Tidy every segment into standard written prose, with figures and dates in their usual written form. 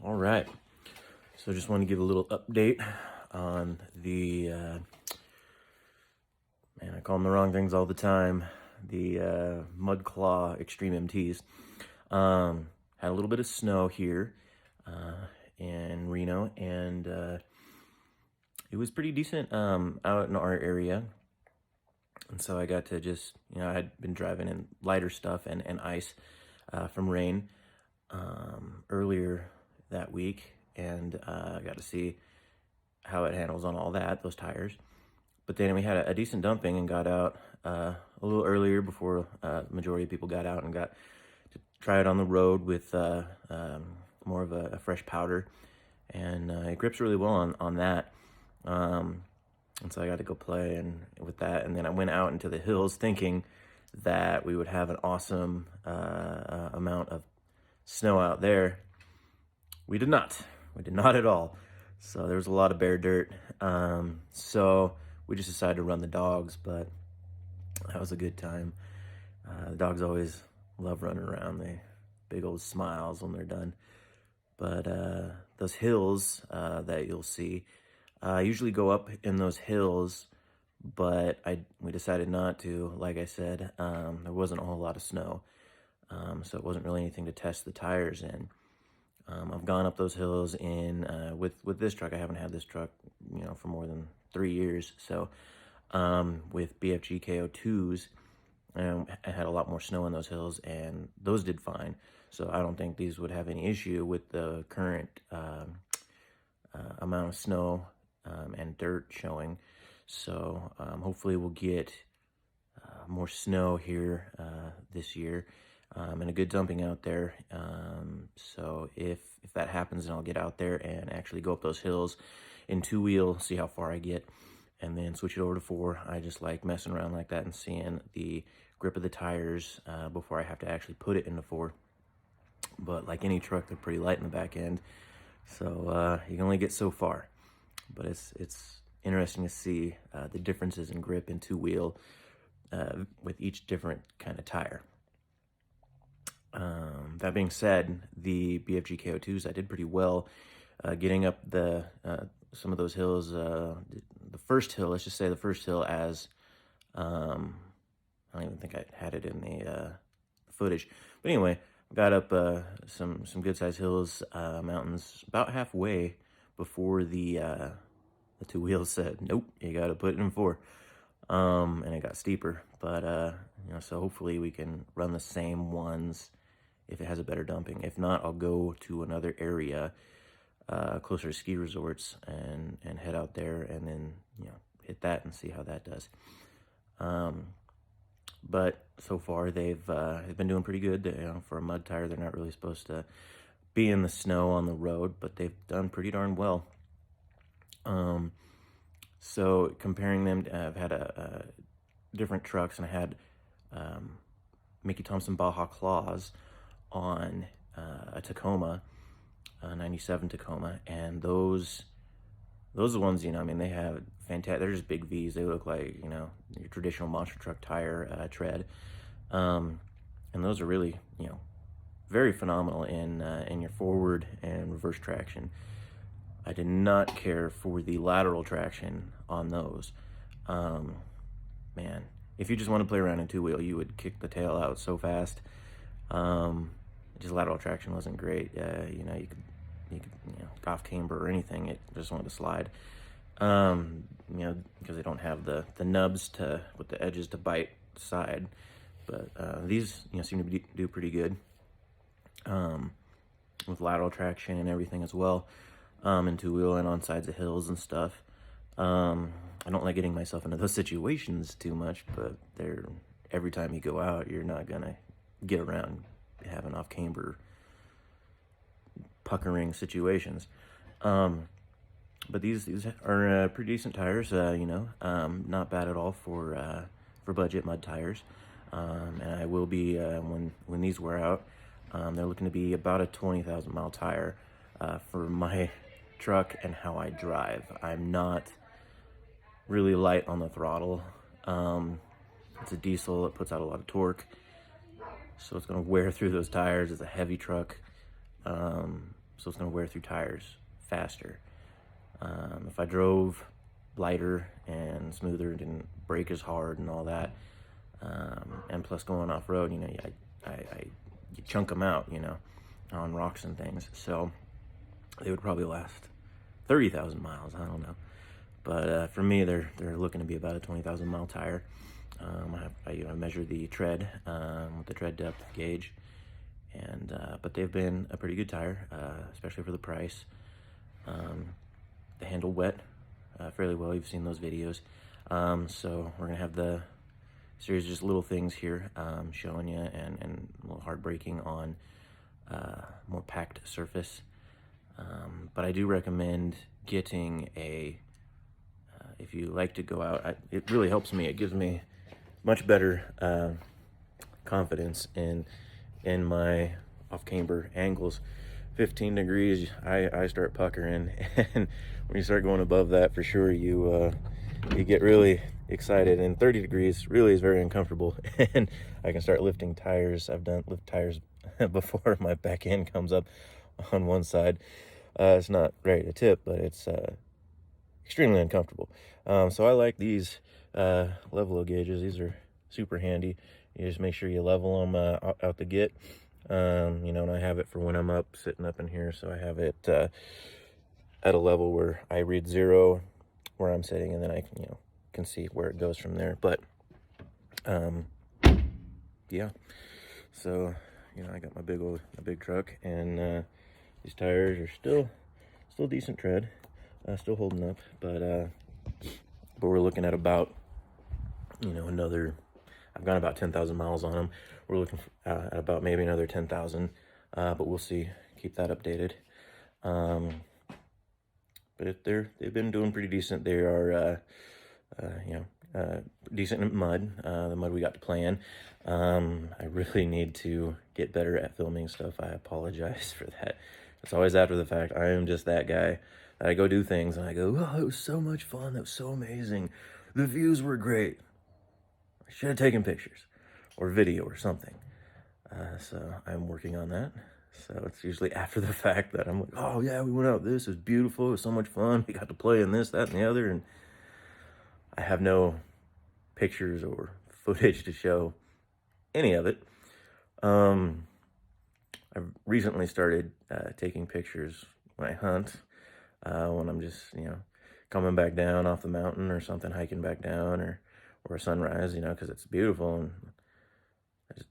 All right, so just want to give a little update on the, man, I call them the wrong things all the time, the MudClaw Extreme MTs. Had a little bit of snow here in Reno, and it was pretty decent out in our area. And so I got to just, I had been driving in lighter stuff and ice from rain earlier that week, and I got to see how it handles on all those tires. But then we had a decent dumping and got out a little earlier before the majority of people got out, and got to try it on the road with more of a fresh powder, and it grips really well on that. And so I got to go play and with that, and then I went out into the hills thinking that we would have an awesome amount of snow out there. We did not. We did not at all. So there was a lot of bare dirt. So we just decided to run the dogs, but that was a good time. The dogs always love running around. They big old smiles when they're done. But those hills that you'll see, I usually go up in those hills, but we decided not to. Like I said, there wasn't a whole lot of snow, so it wasn't really anything to test the tires in. I've gone up those hills in with this truck. I haven't had this truck, for more than 3 years. So with BFG KO2s, I had a lot more snow in those hills, and those did fine. So I don't think these would have any issue with the current amount of snow and dirt showing. So hopefully we'll get more snow here this year, and a good dumping out there. So if that happens, then I'll get out there and actually go up those hills in two-wheel, see how far I get, and then switch it over to four. I just like messing around like that and seeing the grip of the tires before I have to actually put it into four. But like any truck, they're pretty light in the back end, so you can only get so far. But it's interesting to see the differences in grip in two-wheel with each different kind of tire. That being said, the BFG KO2s, I did pretty well getting up some of those hills. The first hill, let's just say the first hill, as I don't even think I had it in the footage. But anyway, got up some good-sized hills, mountains, about halfway before the two wheels said, nope, you got to put it in four. And it got steeper, but so hopefully we can run the same ones if it has a better dumping. If not, I'll go to another area closer to ski resorts and head out there, and then hit that and see how that does. But so far they've been doing pretty good. For a mud tire, they're not really supposed to be in the snow on the road, but they've done pretty darn well. So comparing them, I've had different trucks, and I had Mickey Thompson Baja Claws on a Tacoma, 97 Tacoma, and those are the ones, they have fantastic, they're just big V's. They look like, your traditional monster truck tire tread. And those are really, very phenomenal in your forward and reverse traction. I did not care for the lateral traction on those. Man, if you just want to play around in two-wheel, you would kick the tail out so fast. Just lateral traction wasn't great. You could off camber or anything, it just wanted to slide. Because they don't have the nubs with the edges to bite the side. But these, seem to do pretty good with lateral traction and everything as well. And two-wheel and on sides of hills and stuff. I don't like getting myself into those situations too much, but every time you go out, you're not gonna get around having off camber puckering situations. But these are pretty decent tires, not bad at all for budget mud tires. And I will be, when these wear out, they're looking to be about a 20,000 mile tire for my truck and how I drive. I'm not really light on the throttle. It's a diesel, it puts out a lot of torque, so it's going to wear through those tires. It's a heavy truck, so it's going to wear through tires faster. If I drove lighter and smoother, didn't brake as hard and all that, and plus going off-road, you know, you chunk them out, you know, on rocks and things, so they would probably last 30,000 miles, I don't know. But for me, they're looking to be about a 20,000 mile tire. I measure the tread with the tread depth gauge, and but they've been a pretty good tire, especially for the price. They handle wet fairly well. You've seen those videos. So we're gonna have the series of just little things here showing you, and a little hard braking on more packed surface. But I do recommend getting a, if you like to go out, it really helps me. It gives me much better confidence in my off-camber angles. 15 degrees, I start puckering, and when you start going above that, for sure, you get really excited. And 30 degrees really is very uncomfortable, and I can start lifting tires. I've done lift tires before my back end comes up on one side. It's not ready to tip, but it's extremely uncomfortable. So I like these level gauges. These are super handy. You just make sure you level them out the get. You know, and I have it for when I'm up, sitting up in here, so I have it at a level where I read 0 where I'm sitting, and then I can see where it goes from there. But yeah, so I got my big truck, and these tires are still decent tread, still holding up, but we're looking at about another, I've gone about 10,000 miles on them. We're looking at about maybe another 10,000, but we'll see. Keep that updated. But they've been doing pretty decent. They are, decent in mud. The mud we got to play in. I really need to get better at filming stuff. I apologize for that. It's always after the fact. I am just that guy. I go do things and I go, oh, it was so much fun. That was so amazing. The views were great. I should have taken pictures or video or something. So I'm working on that. So it's usually after the fact that I'm like, oh yeah, we went out, this is beautiful, it was so much fun, we got to play in this, that, and the other, and I have no pictures or footage to show any of it. I've recently started taking pictures when I hunt, when I'm just, coming back down off the mountain or something, hiking back down, or a sunrise, because it's beautiful, and I just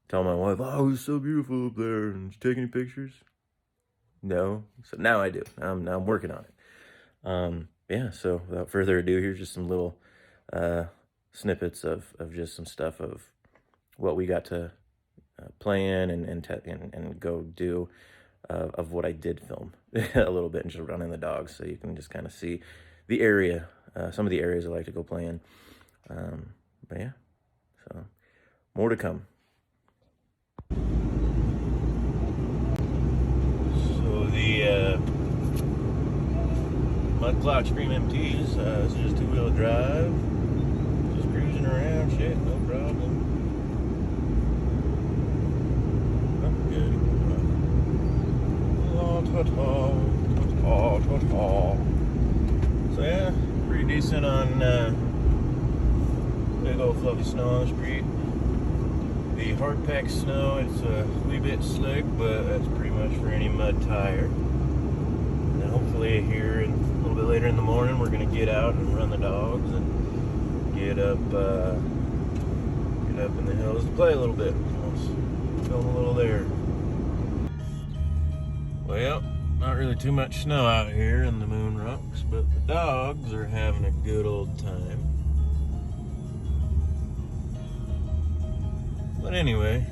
tell my wife, oh, it was so beautiful up there, and did you take any pictures? No. So now I do. Now I'm working on it. Yeah, so without further ado, here's just some little snippets of just some stuff of what we got to play in and go do of what I did film a little bit, and just running the dogs, so you can just kind of see the area, some of the areas I like to go play in. But yeah, so more to come. So the MudClaw Extreme MTs, this is just two-wheel drive, just cruising around, shit, no problem. So yeah, pretty decent on big old fluffy snow on the street. The hard packed snow, it's a wee bit slick, but that's pretty much for any mud tire. And hopefully here and a little bit later in the morning, we're gonna get out and run the dogs and get up in the hills to play a little bit. Let's film a little there. Well, not really too much snow out here in the Moon Rocks, but the dogs are having a good old time. But anyway,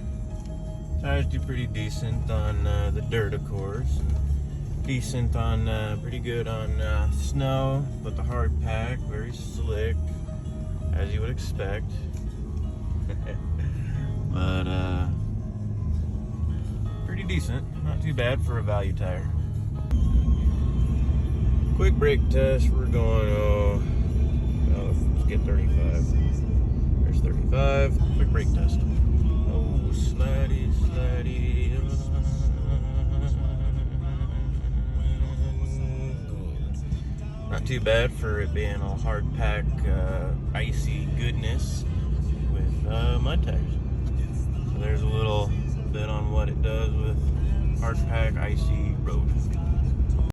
tires do pretty decent on the dirt, of course. And decent on, pretty good on snow, but the hard pack, very slick, as you would expect. But pretty decent, not too bad for a value tire. Quick brake test, we're going, let's get 35. There's 35, quick brake test. Oh, slidey, slidey. Not too bad for it being a hard pack, icy goodness with mud tires. So there's a little bit on what it does with hard pack icy road.